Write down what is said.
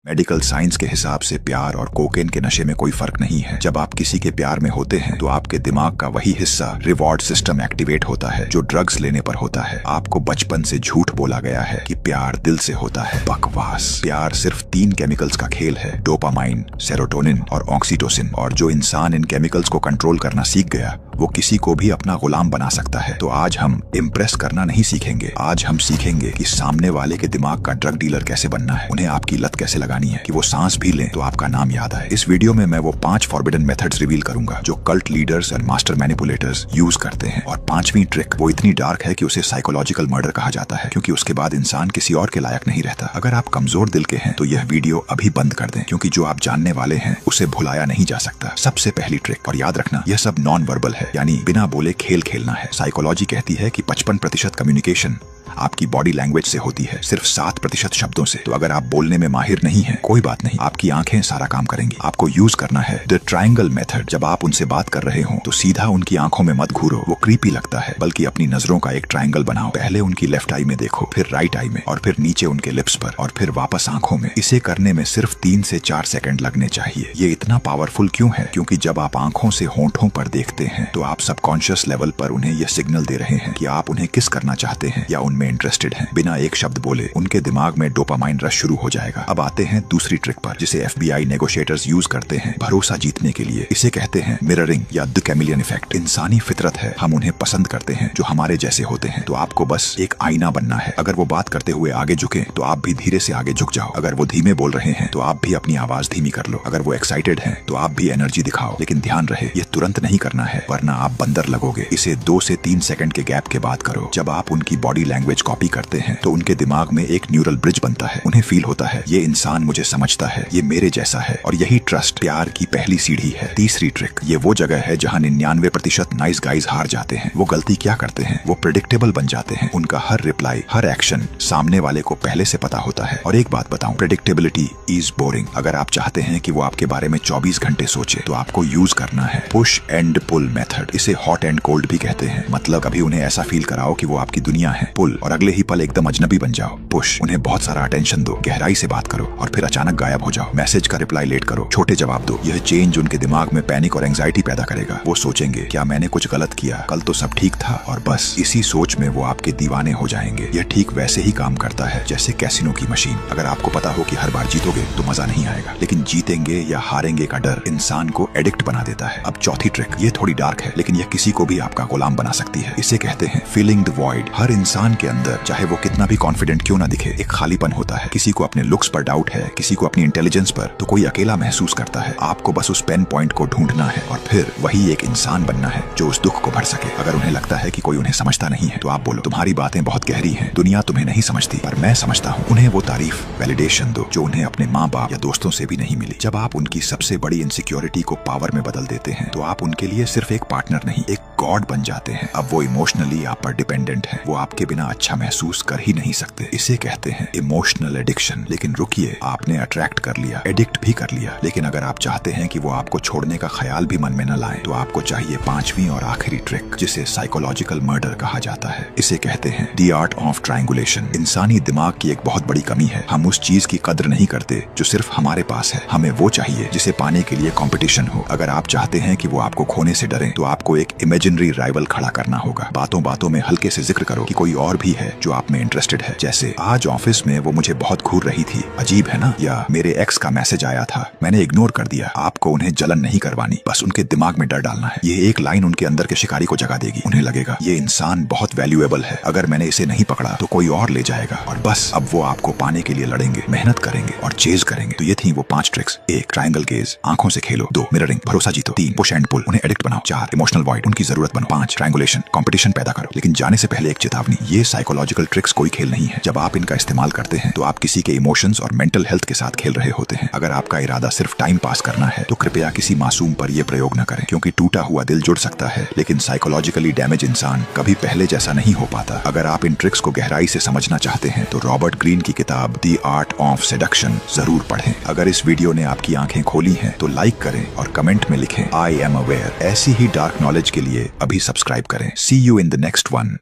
Medical science के हिसाब से प्यार और कोकेन के नशे में कोई फर्क नहीं है। जब आप किसी के प्यार में होते हैं तो आपके दिमाग का वही हिस्सा रिवॉर्ड सिस्टम एक्टिवेट होता है जो ड्रग्स लेने पर होता है। आपको बचपन से झूठ बोला गया है कि प्यार दिल से होता है। बकवास। प्यार सिर्फ 3 केमिकल्स का खेल है, डोपामाइन, सेरोटोनिन और ऑक्सीटोसिन। और जो इंसान इन केमिकल्स को कंट्रोल करना सीख गया वो किसी को भी अपना गुलाम बना सकता है। तो आज हम इम्प्रेस करना नहीं सीखेंगे, आज हम सीखेंगे कि सामने वाले के दिमाग का ड्रग डीलर कैसे बनना है, उन्हें आपकी लत कैसे लगानी है कि वो सांस भी लें तो आपका नाम याद आए। इस वीडियो में मैं वो 5 फॉरबिडन मेथड्स रिवील करूंगा जो कल्ट लीडर्स और मास्टर मैनिपुलेटर्स यूज करते हैं। और 5वीं ट्रिक वो इतनी डार्क है कि उसे साइकोलॉजिकल मर्डर कहा जाता है, क्योंकि उसके बाद इंसान किसी और के लायक नहीं रहता। अगर आप कमजोर दिल के हैं तो यह वीडियो अभी बंद कर दें, क्योंकि जो आप जानने वाले हैं उसे भुलाया नहीं जा सकता। सबसे पहली ट्रिक, और याद रखना यह सब नॉन वर्बल है, यानी बिना बोले खेल खेलना है। साइकोलॉजी कहती है कि 55% कम्युनिकेशन आपकी बॉडी लैंग्वेज से होती है, सिर्फ 7% शब्दों से। तो अगर आप बोलने में माहिर नहीं हैं, कोई बात नहीं, आपकी आंखें सारा काम करेंगी। आपको यूज करना है द ट्रायंगल मेथड। जब आप उनसे बात कर रहे हो तो सीधा उनकी आंखों में मत घूरो, वो क्रीपी लगता है, बल्कि अपनी नजरों का एक ट्रायंगल बनाओ। पहले उनकी लेफ्ट आई में देखो, फिर राइट आई में, और फिर नीचे उनके लिप्स पर, और फिर वापस आंखों में। इसे करने में सिर्फ 3 से 4 सेकंड लगने चाहिए। ये इतना पावरफुल क्यों है? क्योंकि जब आप आंखों से होंठों पर देखते हैं तो आप सबकॉन्शियस लेवल पर उन्हें यह सिग्नल दे रहे हैं कि आप उन्हें किस करना चाहते हैं या उनमें इंटरेस्टेड हैं। बिना एक शब्द बोले उनके दिमाग में डोपामाइन रश शुरू हो जाएगा। अब आते हैं दूसरी ट्रिक पर, जिसे FBI नेगोशिएटर्स यूज करते हैं भरोसा जीतने के लिए। इसे कहते हैं मिररिंग या द कैमिलियन इफेक्ट। इंसानी फितरत है, हम उन्हें पसंद करते हैं जो हमारे जैसे होते हैं। तो आपको बस एक आईना बनना है। अगर वो बात करते हुए आगे झुके तो आप भी धीरे से आगे झुक जाओ। अगर वो धीमे बोल रहे हैं तो आप भी अपनी आवाज धीमी कर लो। अगर वो एक्साइटेड हैं तो आप भी एनर्जी दिखाओ। लेकिन ध्यान रहे, ये तुरंत नहीं करना है, वरना आप बंदर लगोगे। इसे 2 से 3 सेकंड के गैप के बाद करो। जब आप उनकी बॉडी लैंग्वेज कॉपी करते हैं तो उनके दिमाग में एक न्यूरल ब्रिज बनता है। उन्हें फील होता है ये इंसान मुझे समझता है, ये मेरे जैसा है। और यही ट्रस्ट प्यार की पहली सीढ़ी है। तीसरी ट्रिक, ये वो जगह है जहां 99% नाइस गाइज हार जाते हैं। वो गलती क्या करते हैं? वो प्रेडिक्टेबल बन जाते हैं। उनका हर रिप्लाई, हर एक्शन सामने वाले को पहले से पता होता है। और एक बात बताऊं, प्रेडिक्टेबिलिटी इज बोरिंग। अगर आप चाहते हैं कि वो आपके बारे में 24 घंटे सोचे तो आपको यूज करना है पुश एंड पुल मेथड। इसे हॉट एंड कोल्ड भी कहते हैं। मतलब कभी उन्हें ऐसा फील कराओ कि वो आपकी दुनिया है, पुल, और अगले ही पल एकदम अजनबी बन जाओ, पुश। उन्हें बहुत सारा अटेंशन दो, गहराई से बात करो, और फिर अचानक गायब हो जाओ। मैसेज का रिप्लाई लेट करो, छोटे जवाब दो। यह चेंज उनके दिमाग में पैनिक और एंजाइटी पैदा करेगा। वो सोचेंगे क्या मैंने कुछ गलत किया, कल तो सब ठीक था, और बस इसी सोच में वो आपके दीवाने हो जाएंगे। यह ठीक वैसे ही काम करता है जैसे कैसीनो की मशीन। अगर आपको पता हो कि हर बार जीतोगे तो मजा नहीं आएगा, लेकिन जीतेंगे या हारेंगे का डर इंसान को एडिक्ट बना देता है। अब चौथी ट्रिक, ये थोड़ी डार्क है, लेकिन यह किसी को भी आपका गुलाम बना सकती है। इसे कहते हैं फिलिंग द वॉइड। हर इंसान के अंदर, चाहे वो कितना भी कॉन्फिडेंट क्यों ना दिखे, एक खालीपन होता है। किसी को अपने लुक्स पर डाउट है, किसी को अपनी इंटेलिजेंस पर, तो कोई अकेला महसूस करता है। आपको बस उस पेन पॉइंट को ढूंढना है और फिर वही एक इंसान बनना है जो उस दुख को भर सके। अगर उन्हें लगता है कि कोई उन्हें समझता नहीं है तो आप बोलो तुम्हारी बातें बहुत गहरी हैं, दुनिया तुम्हें नहीं समझती पर मैं समझता हूँ। उन्हें वो तारीफ, वैलिडेशन दो जो उन्हें अपने माँ बाप या दोस्तों से भी नहीं मिली। जब आप उनकी सबसे बड़ी इनसिक्योरिटी को पावर में बदल देते हैं तो आप उनके लिए सिर्फ एक पार्टनर नहीं, एक गॉड बन जाते हैं। अब वो इमोशनली आप पर डिपेंडेंट है, वो आपके बिना अच्छा महसूस कर ही नहीं सकते। इसे कहते हैं इमोशनल एडिक्शन। लेकिन रुकिए, आपने अट्रैक्ट कर लिया, एडिक्ट भी कर लिया, लेकिन अगर आप चाहते हैं कि वो आपको छोड़ने का ख्याल भी मन में न लाएं, तो आपको चाहिए 5वीं और आखिरी ट्रिक, जिसे साइकोलॉजिकल मर्डर कहा जाता है। इसे कहते हैं द आर्ट ऑफ ट्रायंगुलेशन। इंसानी दिमाग की एक बहुत बड़ी कमी है, हम उस चीज की कद्र नहीं करते जो सिर्फ हमारे पास है। हमें वो चाहिए जिसे पाने के लिए कंपटीशन हो। अगर आप चाहते हैं कि वो आपको खोने से डरे तो आपको एक इमेजिनरी राइवल खड़ा करना होगा। बातों बातों में हल्के से जिक्र करो कि कोई और भी है जो आप में इंटरेस्टेड है, जैसे आज ऑफिस में वो मुझे बहुत घूर रही थी, अजीब है ना, या मेरे एक्स का मैसेज आया था, मैंने इग्नोर कर दिया। आपको उन्हें जलन नहीं करवानी, बस उनके दिमाग में डर डालना है। ये एक लाइन उनके अंदर के शिकारी को जगा देगी। उन्हें लगेगा ये इंसान बहुत वैल्यूएबल है, अगर मैंने इसे नहीं पकड़ा तो कोई और ले जाएगा, और बस अब वो आपको पाने के लिए लड़ेंगे, मेहनत करेंगे और चेज करेंगे। तो ये थी वो 5 ट्रिक्स। 1 ट्रायंगल गेज, आंखों से खेलो। 2 मिररिंग, भरोसा जीतो। 3 पुश एंड पुल, उन्हें एडिक्ट बनाओ। 4 इमोशनल वॉइड, उनकी जरूरत बनो। 5 ट्रायंगुलेशन, कंपटीशन पैदा करो। लेकिन जाने से पहले एक चेतावनी, ये साइकोलॉजिकल ट्रिक्स कोई खेल नहीं है। जब आप इनका इस्तेमाल करते हैं तो आप किसी के इमोशंस और मेंटल हेल्थ के साथ खेल रहे होते हैं। अगर आपका इरादा सिर्फ टाइम पास करना है तो कृपया किसी मासूम पर यह प्रयोग न करें, क्योंकि टूटा हुआ दिल जुड़ सकता है लेकिन साइकोलॉजिकली डैमेज इंसान कभी पहले जैसा नहीं हो पाता। अगर आप इन ट्रिक्स को गहराई से समझना चाहते हैं तो रॉबर्ट ग्रीन की किताब द आर्ट ऑफ सेडक्शन जरूर पढ़ें। अगर इस वीडियो ने आपकी आंखें खोली हैं तो लाइक करें और कमेंट में लिखें आई एम अवेयर। ऐसी ही डार्क नॉलेज के लिए अभी सब्सक्राइब करें। See you in the next one.